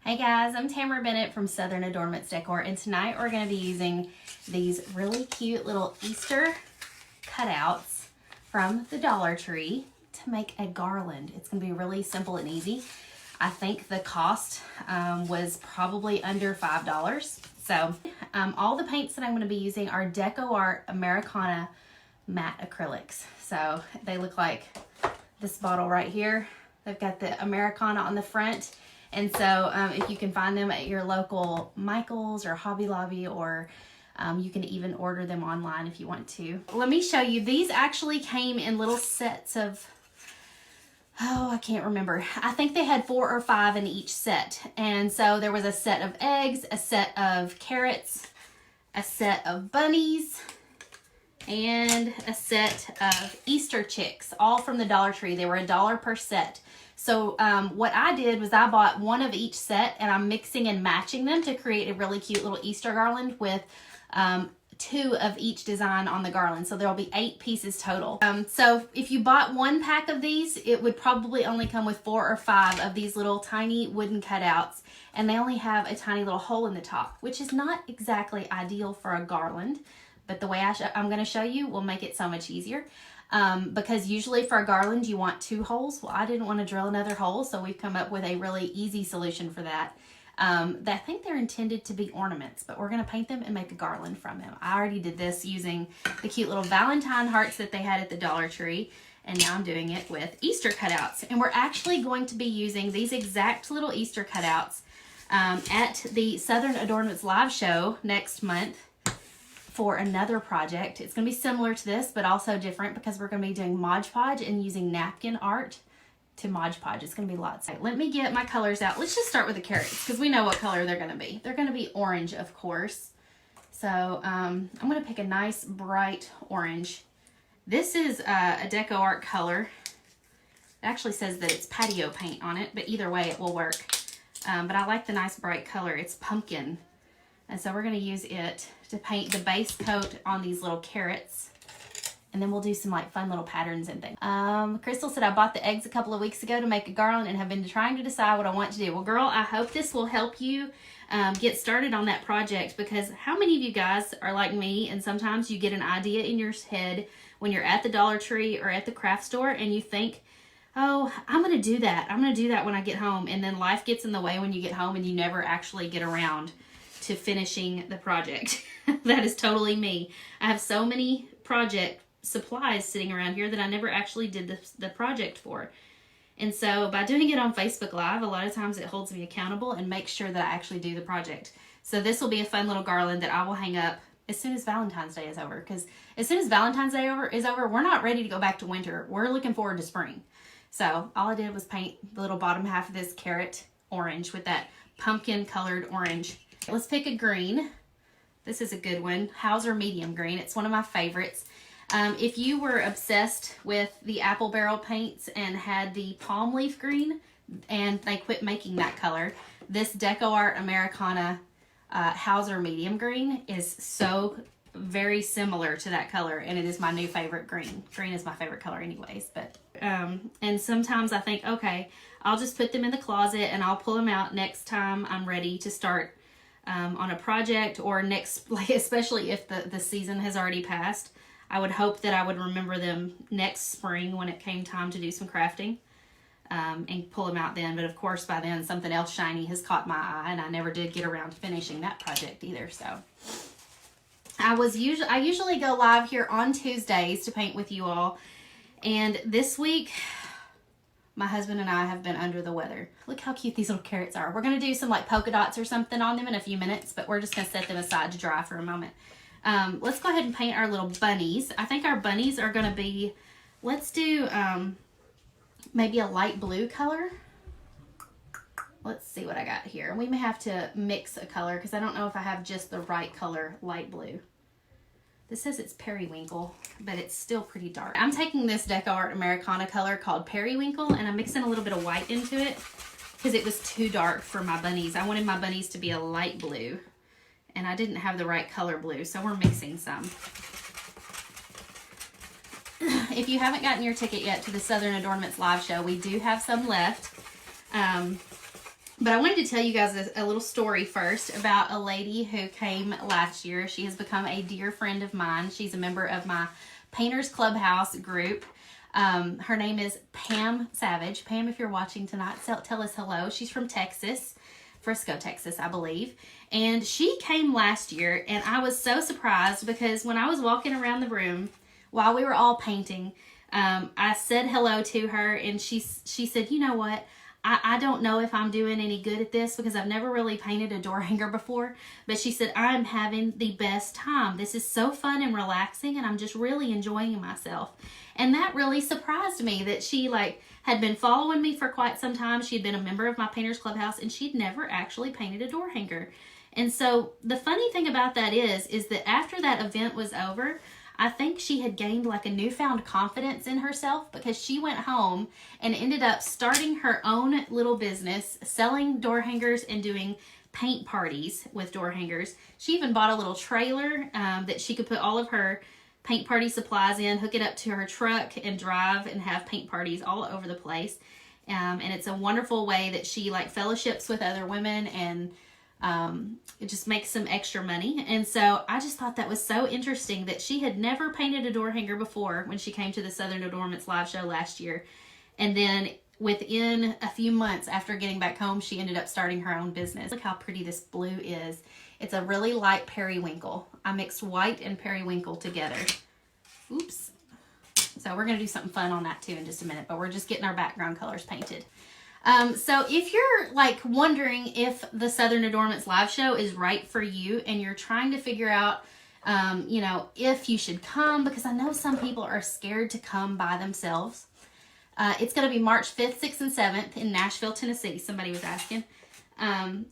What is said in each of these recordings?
Hey guys, I'm Tamara Bennett from Southern Adoornments Decor, and tonight we're going to be using these really cute little Easter cutouts from the Dollar Tree to make a garland. It's going to be really simple and easy. I think the cost was probably under $5. So all the paints that I'm going to be using are Decor Americana matte acrylics. So they look like this bottle right here. They've got the Americana on the front. And so if you can find them at your local Michael's or Hobby Lobby, or you can even order them online if you want to. Let me show you. These actually came in little sets of, I can't remember. I think they had 4 or 5 in each set. And so there was a set of eggs, a set of carrots, a set of bunnies, and a set of Easter chicks, all from the Dollar Tree. They were $1 per set. So what I did was I bought one of each set, and I'm mixing and matching them to create a really cute little Easter garland with 2 of each design on the garland. So there'll be 8 pieces total. So if you bought one pack of these, it would probably only come with 4 or 5 of these little tiny wooden cutouts, and they only have a tiny little hole in the top, which is not exactly ideal for a garland, but the way I'm going to show you will make it so much easier. Because usually for a garland you want 2 holes. Well, I didn't want to drill another hole, so we've come up with a really easy solution for that. I think they're intended to be ornaments, but we're going to paint them and make a garland from them. I already did this using the cute little Valentine hearts that they had at the Dollar Tree, and now I'm doing it with Easter cutouts. And we're actually going to be using these exact little Easter cutouts at the Southern Adoornments live show next month for another project. It's going to be similar to this, but also different because we're going to be doing Mod Podge and using napkin art to Mod Podge. It's going to be lots. Right, let me get my colors out. Let's just start with the carrots because we know what color they're going to be. They're going to be orange, of course. So I'm going to pick a nice bright orange. This is a Deco Art color. It actually says that it's patio paint on it, but either way it will work. But I like the nice bright color. It's pumpkin. And so we're going to use it to paint the base coat on these little carrots. And then we'll do some like fun little patterns and things. Crystal said, I bought the eggs a couple of weeks ago to make a garland and have been trying to decide what I want to do. Well, girl, I hope this will help you get started on that project, because how many of you guys are like me and sometimes you get an idea in your head when you're at the Dollar Tree or at the craft store and you think, oh, I'm going to do that. I'm going to do that when I get home. And then life gets in the way when you get home and you never actually get around to finishing the project. That is totally me. I have so many project supplies sitting around here that I never actually did the project for. And so by doing it on Facebook Live, a lot of times it holds me accountable and makes sure that I actually do the project. So this will be a fun little garland that I will hang up as soon as Valentine's Day is over. Because as soon as Valentine's Day is over, we're not ready to go back to winter. We're looking forward to spring. So all I did was paint the little bottom half of this carrot orange with that pumpkin colored orange. Let's pick a green. This is a good one, Hauser Medium Green. It's one of my favorites. If you were obsessed with the apple barrel paints and had the palm leaf green and they quit making that color, this Deco Art Americana Hauser Medium Green is so very similar to that color, and it is my new favorite green. Green is my favorite color anyways, but and sometimes I think, okay, I'll just put them in the closet and I'll pull them out next time I'm ready to start on a project, or next, like especially if the season has already passed. I would hope that I would remember them next spring when it came time to do some crafting and pull them out then. But of course by then something else shiny has caught my eye and I never did get around to finishing that project either. So I usually go live here on Tuesdays to paint with you all, and this week my husband and I have been under the weather. Look how cute these little carrots are. We're going to do some like polka dots or something on them in a few minutes, but we're just going to set them aside to dry for a moment. Let's go ahead and paint our little bunnies. I think our bunnies are going to be, let's do maybe a light blue color. Let's see what I got here. We may have to mix a color because I don't know if I have just the right color light blue. This says it's Periwinkle, but it's still pretty dark. I'm taking this Deco Art Americana color called Periwinkle, and I'm mixing a little bit of white into it because it was too dark for my bunnies. I wanted my bunnies to be a light blue, and I didn't have the right color blue, so we're mixing some. If you haven't gotten your ticket yet to the Southern Adoornments live show, we do have some left. But I wanted to tell you guys a little story first about a lady who came last year. She has become a dear friend of mine. She's a member of my Painters Clubhouse group. Her name is Pam Savage. Pam, if you're watching tonight, tell us hello. She's from Texas, Frisco, Texas, I believe. And she came last year, and I was so surprised because when I was walking around the room while we were all painting, I said hello to her, and she said, you know what? I don't know if I'm doing any good at this because I've never really painted a door hanger before, but she said, I'm having the best time. This is so fun and relaxing, and I'm just really enjoying myself. And that really surprised me that she had been following me for quite some time. She had been a member of my Painters Clubhouse, and she'd never actually painted a door hanger. And so the funny thing about that is that after that event was over, I think she had gained a newfound confidence in herself because she went home and ended up starting her own little business, selling door hangers and doing paint parties with door hangers. She even bought a little trailer that she could put all of her paint party supplies in, hook it up to her truck, and drive and have paint parties all over the place. And it's a wonderful way that she fellowships with other women, and it just makes some extra money. And so I just thought that was so interesting that she had never painted a door hanger before when she came to the Southern Adoornments live show last year. And then within a few months after getting back home, she ended up starting her own business. Look how pretty this blue is. It's a really light periwinkle. I mixed white and periwinkle together. Oops. So we're going to do something fun on that too in just a minute, but we're just getting our background colors painted. So if you're wondering if the Southern Adoornments live show is right for you and you're trying to figure out, if you should come, because I know some people are scared to come by themselves. It's going to be March 5th, 6th, and 7th in Nashville, Tennessee. Somebody was asking.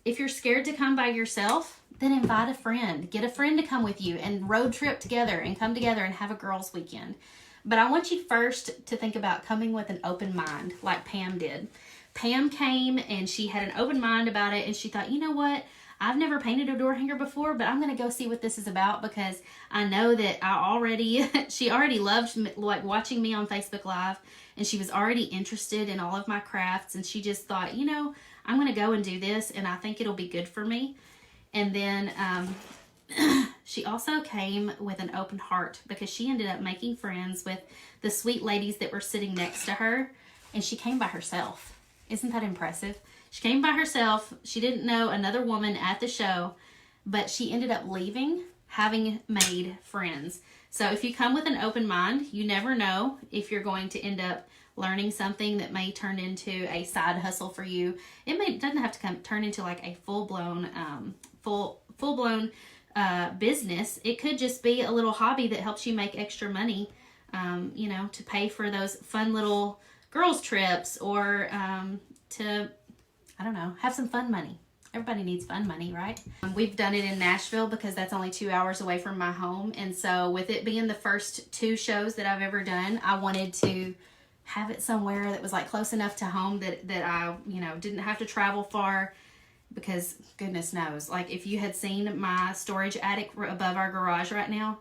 If you're scared to come by yourself, then invite a friend. Get a friend to come with you and road trip together and come together and have a girls' weekend. But I want you first to think about coming with an open mind like Pam did. Pam came and she had an open mind about it, and she thought, you know what? I've never painted a door hanger before, but I'm going to go see what this is about because I know that she already loved watching me on Facebook Live, and she was already interested in all of my crafts, and she just thought, I'm going to go and do this, and I think it'll be good for me. And then she also came with an open heart because she ended up making friends with the sweet ladies that were sitting next to her, and she came by herself. Isn't that impressive? She came by herself. She didn't know another woman at the show, but she ended up leaving having made friends. So if you come with an open mind, you never know if you're going to end up learning something that may turn into a side hustle for you. It doesn't have to turn into a full-blown business. It could just be a little hobby that helps you make extra money, to pay for those fun little girls trips or to, have some fun money. Everybody needs fun money, right? We've done it in Nashville because that's only 2 hours away from my home. And so with it being the first 2 shows that I've ever done, I wanted to have it somewhere that was close enough to home that I, didn't have to travel far, because goodness knows, if you had seen my storage attic above our garage right now,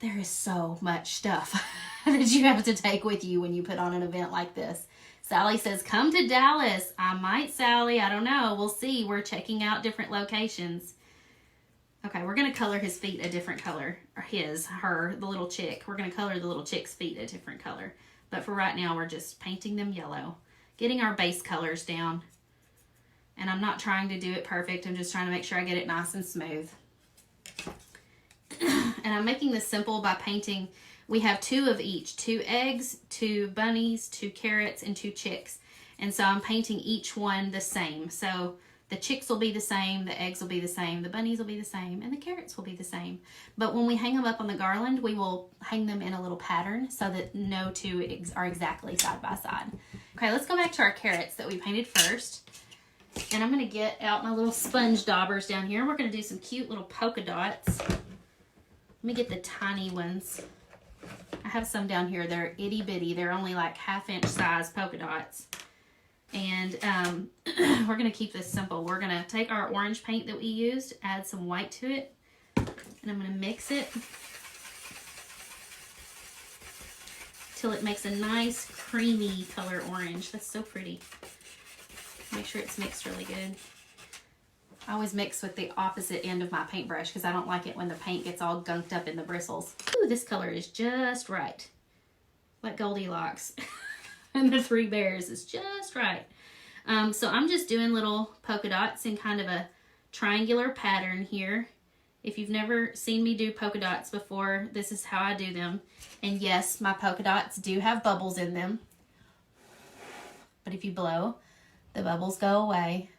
there is so much stuff that you have to take with you when you put on an event like this. Sally says, come to Dallas. I might, Sally. I don't know. We'll see. We're checking out different locations. Okay, we're going to color his feet a different color. Or the little chick. We're going to color the little chick's feet a different color. But for right now, we're just painting them yellow. Getting our base colors down. And I'm not trying to do it perfect. I'm just trying to make sure I get it nice and smooth. And I'm making this simple by painting. We have 2 of each, 2 eggs, 2 bunnies, 2 carrots, and 2 chicks. And so I'm painting each one the same. So the chicks will be the same, the eggs will be the same, the bunnies will be the same, and the carrots will be the same. But when we hang them up on the garland, we will hang them in a little pattern so that no 2 are exactly side by side. Okay, let's go back to our carrots that we painted first. And I'm going to get out my little sponge daubers down here. We're going to do some cute little polka dots. Let me get the tiny ones. I have some down here. They're itty bitty. They're only 1/2 inch size polka dots. And we're going to keep this simple. We're going to take our orange paint that we used, add some white to it, and I'm going to mix it till it makes a nice creamy color orange. That's so pretty. Make sure it's mixed really good. I always mix with the opposite end of my paintbrush because I don't like it when the paint gets all gunked up in the bristles. Ooh, this color is just right. Like Goldilocks and the Three Bears is just right. So I'm just doing little polka dots in kind of a triangular pattern here. If you've never seen me do polka dots before, this is how I do them. And yes, my polka dots do have bubbles in them. But if you blow, the bubbles go away.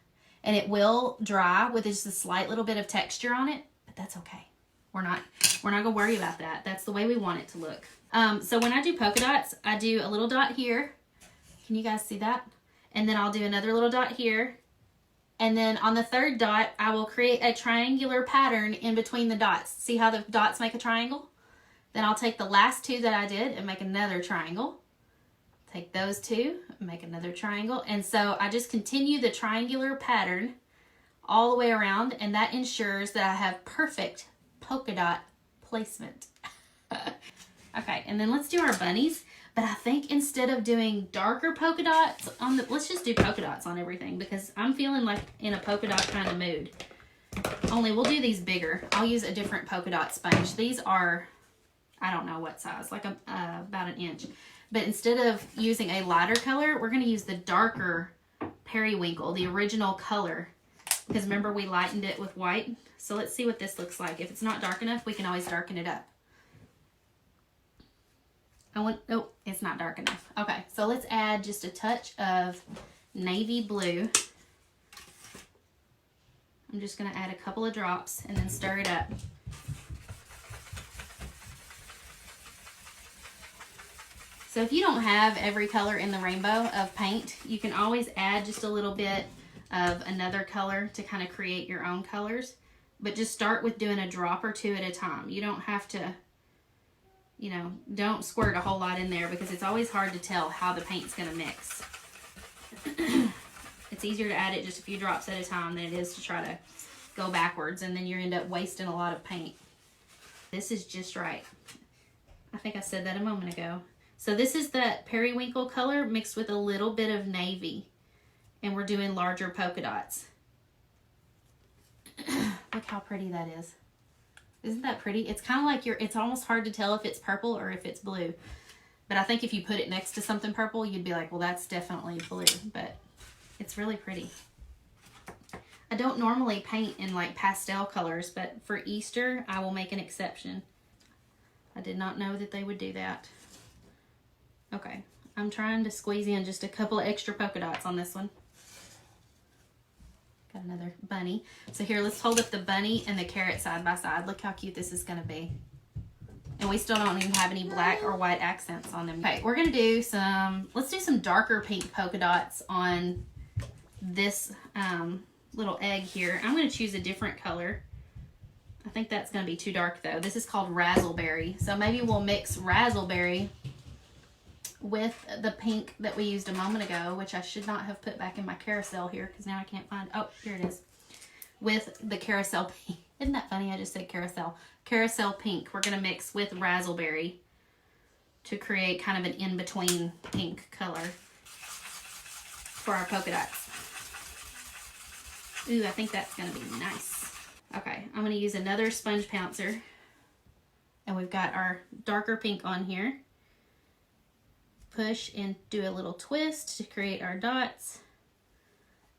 And it will dry with just a slight little bit of texture on it, but that's okay. We're not gonna worry about that. That's the way we want it to look. So when I do polka dots, I do a little dot here. Can you guys see that? And then I'll do another little dot here. And then on the third dot, I will create a triangular pattern in between the dots. See how the dots make a triangle? Then I'll take the last two that I did and make another triangle. Take those two, make another triangle. And so I just continue the triangular pattern all the way around, and that ensures that I have perfect polka dot placement. Okay, and then let's do our bunnies. But I think instead of doing darker polka dots on the, let's just do polka dots on everything because I'm feeling like in a polka dot kind of mood. Only we'll do these bigger. I'll use a different polka dot sponge. These are, I don't know what size, like about an inch. But instead of using a lighter color, we're going to use the darker Periwinkle, the original color. Because remember, we lightened it with white. So let's see what this looks like. If it's not dark enough, we can always darken it up. Oh, it's not dark enough. Okay, so let's add just a touch of navy blue. I'm just going to add a couple of drops and then stir it up. So if you don't have every color in the rainbow of paint, you can always add just a little bit of another color to kind of create your own colors. But just start with doing a drop or two at a time. You don't have to, you know, don't squirt a whole lot in there because it's always hard to tell how the paint's going to mix. It's easier to add it just a few drops at a time than it is to try to go backwards, and then you end up wasting a lot of paint. This is just right. I think I said that a moment ago. So this is that Periwinkle color mixed with a little bit of navy. And we're doing larger polka dots. Look how pretty that is. Isn't that pretty? It's kind of like it's almost hard to tell if it's purple or if it's blue. But I think if you put it next to something purple, you'd be like, well, that's definitely blue. But it's really pretty. I don't normally paint in like pastel colors, but for Easter, I will make an exception. I did not know that they would do that. Okay, I'm trying to squeeze in just a couple of extra polka dots on this one. Got another bunny. So here, let's hold up the bunny and the carrot side by side. Look how cute this is going to be. And we still don't even have any black or white accents on them. Okay, we're going to do let's do some darker pink polka dots on this little egg here. I'm going to choose a different color. I think that's going to be too dark though. This is called Razzleberry. So maybe we'll mix Razzleberry with the pink that we used a moment ago, which I should not have put back in my carousel here because now I can't find, oh, here it is. With the carousel pink. Isn't that funny? I just said carousel. Carousel pink we're going to mix with Razzleberry to create kind of an in-between pink color for our polka dots. Ooh, I think that's going to be nice. Okay, I'm going to use another sponge pouncer. And we've got our darker pink on here. Push and do a little twist to create our dots.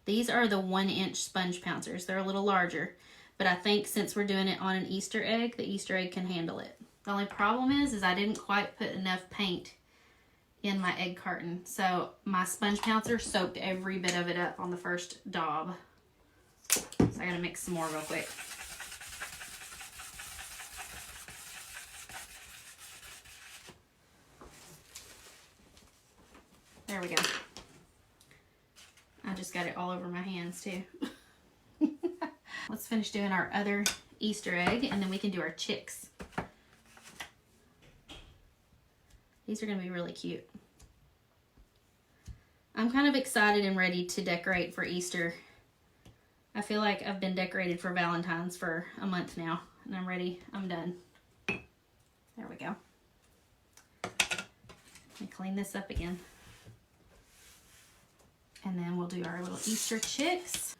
These are the 1-inch sponge pouncers. They're a little larger, but I think since we're doing it on an Easter egg, the Easter egg can handle it. The only problem is I didn't quite put enough paint in my egg carton. So my sponge pouncer soaked every bit of it up on the first daub. So I gotta mix some more real quick. There we go. I just got it all over my hands too. Let's finish doing our other Easter egg and then we can do our chicks. These are going to be really cute. I'm kind of excited and ready to decorate for Easter. I feel like I've been decorated for Valentine's for a month now and I'm ready. I'm done. There we go. Let me clean this up again. And then we'll do our little Easter chicks.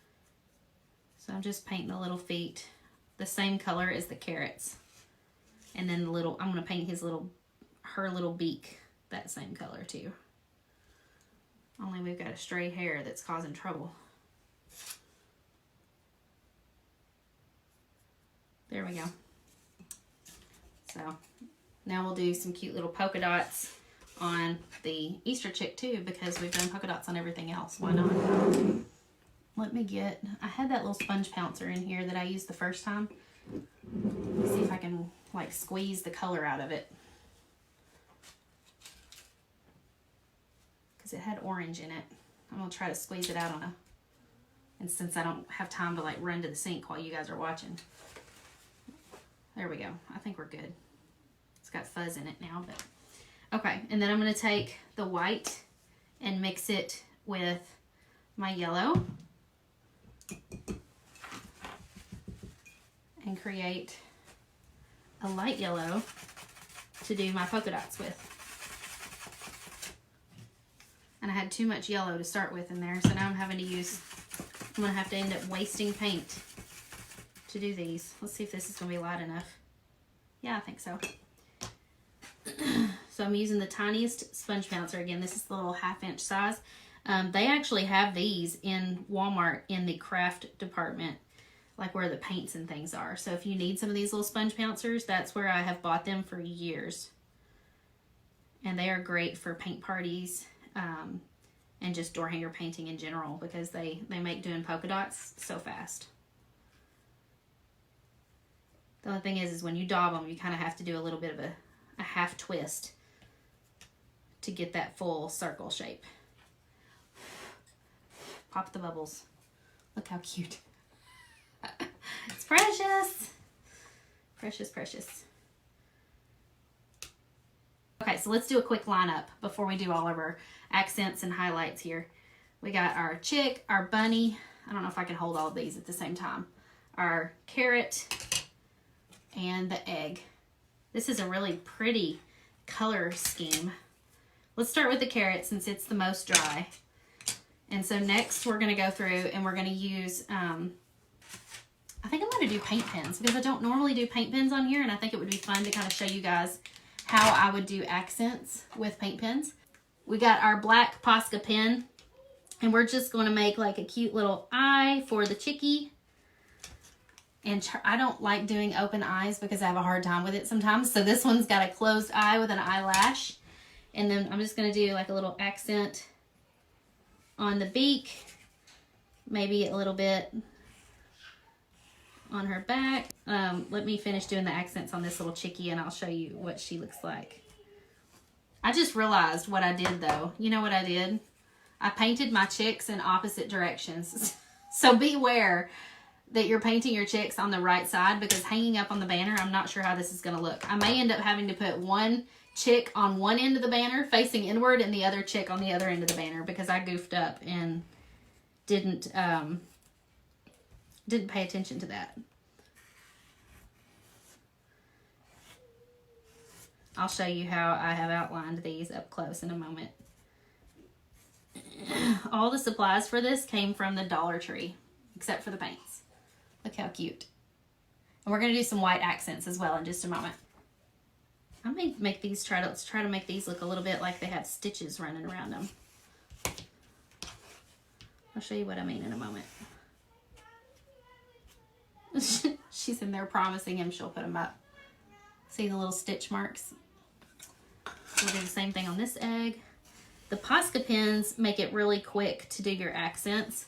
So I'm just painting the little feet the same color as the carrots. And then the little, I'm going to paint her little beak that same color too. Only we've got a stray hair that's causing trouble. There we go. So now we'll do some cute little polka dots on the Easter chick too, because we've done polka dots on everything else. Why not? Let me get, I had that little sponge pouncer in here that I used the first time. Let's see if I can like squeeze the color out of it. Because it had orange in it. I'm going to try to squeeze it out on and since I don't have time to like run to the sink while you guys are watching. There we go. I think we're good. It's got fuzz in it now, but okay. And then I'm going to take the white and mix it with my yellow and create a light yellow to do my polka dots with. And I had too much yellow to start with in there, so now I'm going to have to end up wasting paint to do these. Let's see if this is going to be light enough. Yeah, I think so. So I'm using the tiniest sponge pouncer. Again, this is the little 1/2 inch size. They actually have these in Walmart in the craft department, like where the paints and things are. So if you need some of these little sponge pouncers, that's where I have bought them for years. And they are great for paint parties and just door hanger painting in general, because they make doing polka dots so fast. The only thing is when you daub them, you kind of have to do a little bit of a half twist to get that full circle shape. Pop the bubbles. Look how cute. It's precious. Precious, precious. Okay, so let's do a quick lineup before we do all of our accents and highlights here. We got our chick, our bunny. I don't know if I can hold all of these at the same time. Our carrot and the egg. This is a really pretty color scheme. Let's start with the carrot since it's the most dry. And so next we're going to go through and we're going to use, I think I'm going to do paint pens because I don't normally do paint pens on here, and I think it would be fun to kind of show you guys how I would do accents with paint pens. We got our black Posca pen, and we're just going to make like a cute little eye for the chickie. And I don't like doing open eyes because I have a hard time with it sometimes. So this one's got a closed eye with an eyelash. And then I'm just going to do like a little accent on the beak. Maybe a little bit on her back. Let me finish doing the accents on this little chickie and I'll show you what she looks like. I just realized what I did though. You know what I did? I painted my chicks in opposite directions. So beware that you're painting your chicks on the right side, because hanging up on the banner, I'm not sure how this is going to look. I may end up having to put one chick on one end of the banner facing inward and the other chick on the other end of the banner because I goofed up and didn't pay attention to that. I'll show you how I have outlined these up close in a moment. All the supplies for this came from the Dollar Tree, except for the paints. Look how cute. And we're going to do some white accents as well in just a moment. I may make these, let's try to make these look a little bit like they have stitches running around them. I'll show you what I mean in a moment. She's in there promising him she'll put them up. See the little stitch marks? We'll do the same thing on this egg. The Posca pens make it really quick to do your accents.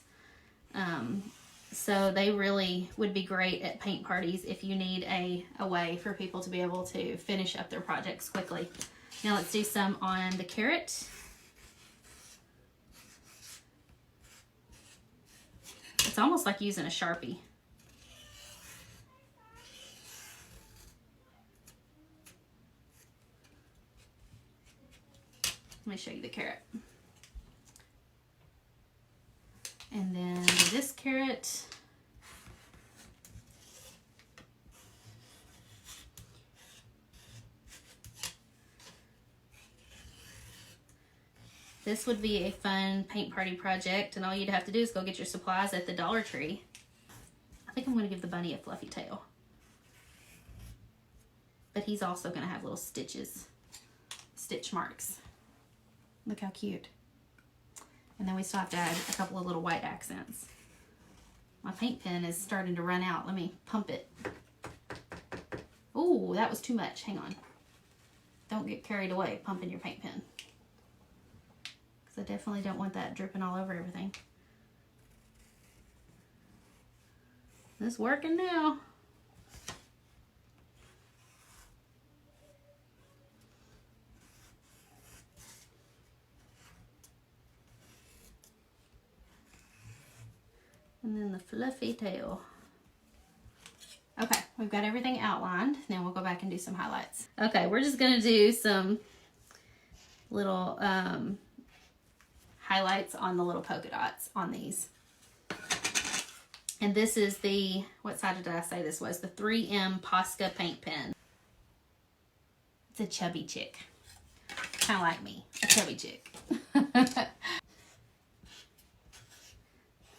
So they really would be great at paint parties if you need a way for people to be able to finish up their projects quickly. Now let's do some on the carrot. It's almost like using a Sharpie. Let me show you the carrot. And then this carrot. This would be a fun paint party project, and all you'd have to do is go get your supplies at the Dollar Tree. I think I'm going to give the bunny a fluffy tail. But he's also going to have little stitches, stitch marks. Look how cute. And then we still have to add a couple of little white accents. My paint pen is starting to run out. Let me pump it. Ooh, that was too much. Hang on. Don't get carried away pumping your paint pen. I definitely don't want that dripping all over everything. It's working now. And then the fluffy tail. Okay, we've got everything outlined. Now we'll go back and do some highlights. Okay, we're just gonna do some little highlights on the little polka dots on these. And this is the, what side did I say this was? The 3M Posca paint pen. It's a chubby chick. Kind of like me, a chubby chick.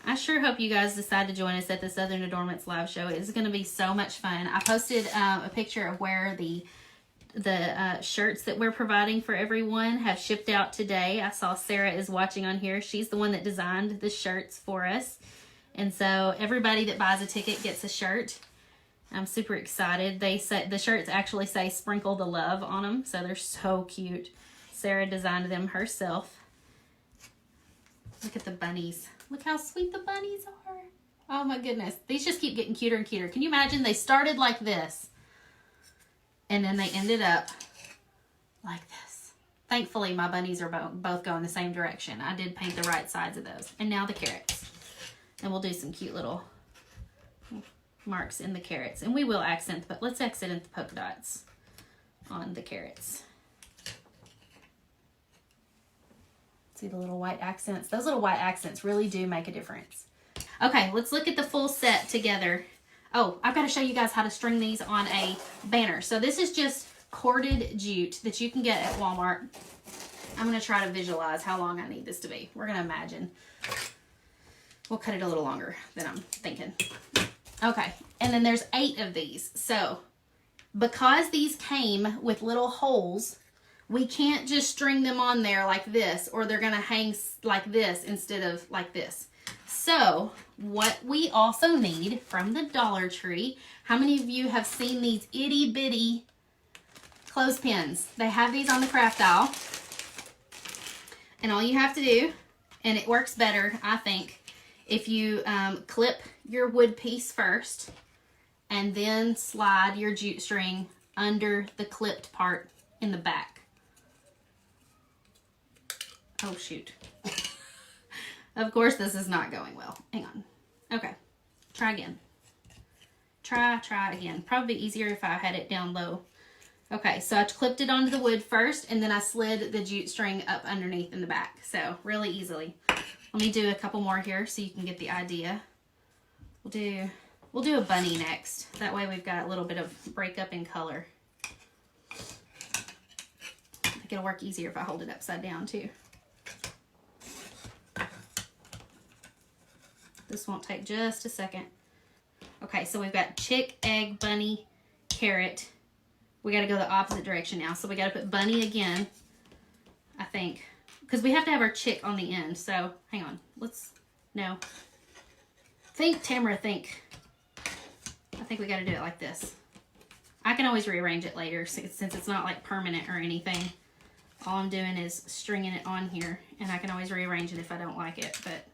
I sure hope you guys decide to join us at the Southern Adoornments live show. It's going to be so much fun. I posted a picture of where the shirts that we're providing for everyone have shipped out today. I saw Sarah is watching on here. She's the one that designed the shirts for us. And so everybody that buys a ticket gets a shirt. I'm super excited. They say the shirts actually say "Sprinkle the Love" on them, so they're so cute. Sarah designed them herself. Look at the bunnies. Look how sweet the bunnies are. Oh my goodness. These just keep getting cuter and cuter. Can you imagine? They started like this, and then they ended up like this. Thankfully, my bunnies are both going the same direction. I did paint the right sides of those. And now the carrots. And we'll do some cute little marks in the carrots. And we will accent, but let's accent the polka dots on the carrots. See the little white accents? Those little white accents really do make a difference. Okay, let's look at the full set together. Oh, I've got to show you guys how to string these on a banner. So this is just corded jute that you can get at Walmart. I'm going to try to visualize how long I need this to be. We're going to imagine. We'll cut it a little longer than I'm thinking. Okay, and then there's 8 of these. So because these came with little holes, we can't just string them on there like this, or they're going to hang like this instead of like this. So what we also need from the Dollar Tree, how many of you have seen these itty bitty clothespins? They have these on the craft aisle. And all you have to do, and it works better, I think, if you clip your wood piece first and then slide your jute string under the clipped part in the back. Oh shoot. Of course this is not going well. Hang on. Okay, try again. Try again. Probably easier if I had it down low. Okay, so I clipped it onto the wood first, and then I slid the jute string up underneath in the back. So really easily. Let me do a couple more here so you can get the idea. We'll do a bunny next. That way we've got a little bit of breakup in color. I think it'll work easier if I hold it upside down too. This won't take just a second. Okay, so we've got chick, egg, bunny, carrot. We got to go the opposite direction now. So we got to put bunny again, I think. Because we have to have our chick on the end. So, hang on. No. Think, Tamara, think. I think we got to do it like this. I can always rearrange it later since it's not like permanent or anything. All I'm doing is stringing it on here. And I can always rearrange it if I don't like it. But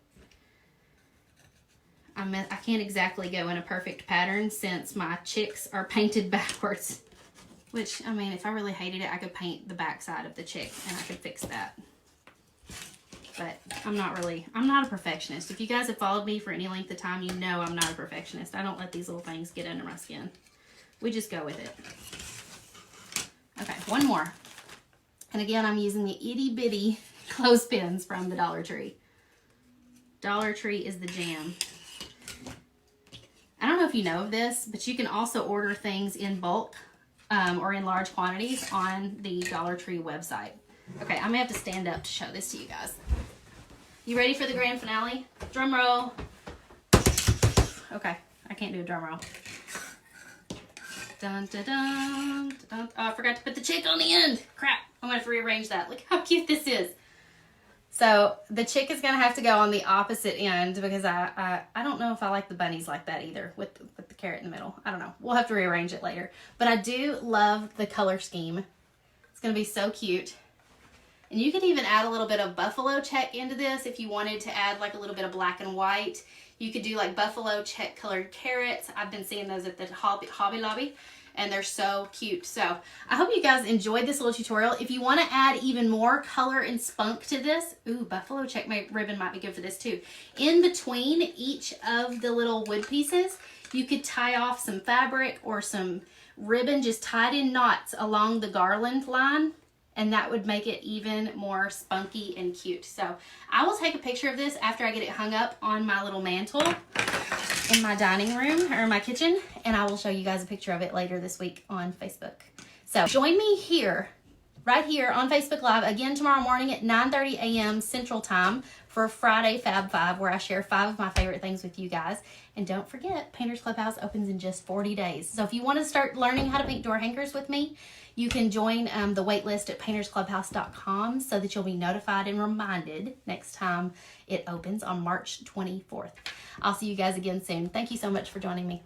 I can't exactly go in a perfect pattern since my chicks are painted backwards. Which, I mean, if I really hated it, I could paint the back side of the chick and I could fix that. But I'm not a perfectionist. If you guys have followed me for any length of time, you know I'm not a perfectionist. I don't let these little things get under my skin. We just go with it. Okay, one more. And again, I'm using the itty bitty clothespins from the Dollar Tree. Dollar Tree is the jam. I don't know if you know of this, but you can also order things in bulk or in large quantities on the Dollar Tree website. Okay, I'm gonna have to stand up to show this to you guys. You ready for the grand finale? Drum roll. Okay, I can't do a drum roll. Dun, dun, dun, dun. Oh, I forgot to put the chick on the end. Crap, I'm gonna have to rearrange that. Look how cute this is. So the chick is gonna have to go on the opposite end because I don't know if I like the bunnies like that either with the carrot in the middle. I don't know. We'll have to rearrange it later. But I do love the color scheme. It's gonna be so cute. And you could even add a little bit of buffalo check into this if you wanted to add like a little bit of black and white. You could do like buffalo check colored carrots. I've been seeing those at the Hobby Lobby, and they're so cute. So I hope you guys enjoyed this little tutorial. If you want to add even more color and spunk to this, ooh, buffalo check ribbon might be good for this too. In between each of the little wood pieces, you could tie off some fabric or some ribbon just tied in knots along the garland line, and that would make it even more spunky and cute. So I will take a picture of this after I get it hung up on my little mantle in my dining room or my kitchen, and I will show you guys a picture of it later this week on Facebook. So join me here, right here on Facebook Live again tomorrow morning at 9:30 a.m. Central Time for Friday Fab 5, where I share 5 of my favorite things with you guys. And don't forget, Painters Clubhouse opens in just 40 days. So if you want to start learning how to paint door hangers with me, you can join the wait list at paintersclubhouse.com so that you'll be notified and reminded next time it opens on March 24th. I'll see you guys again soon. Thank you so much for joining me.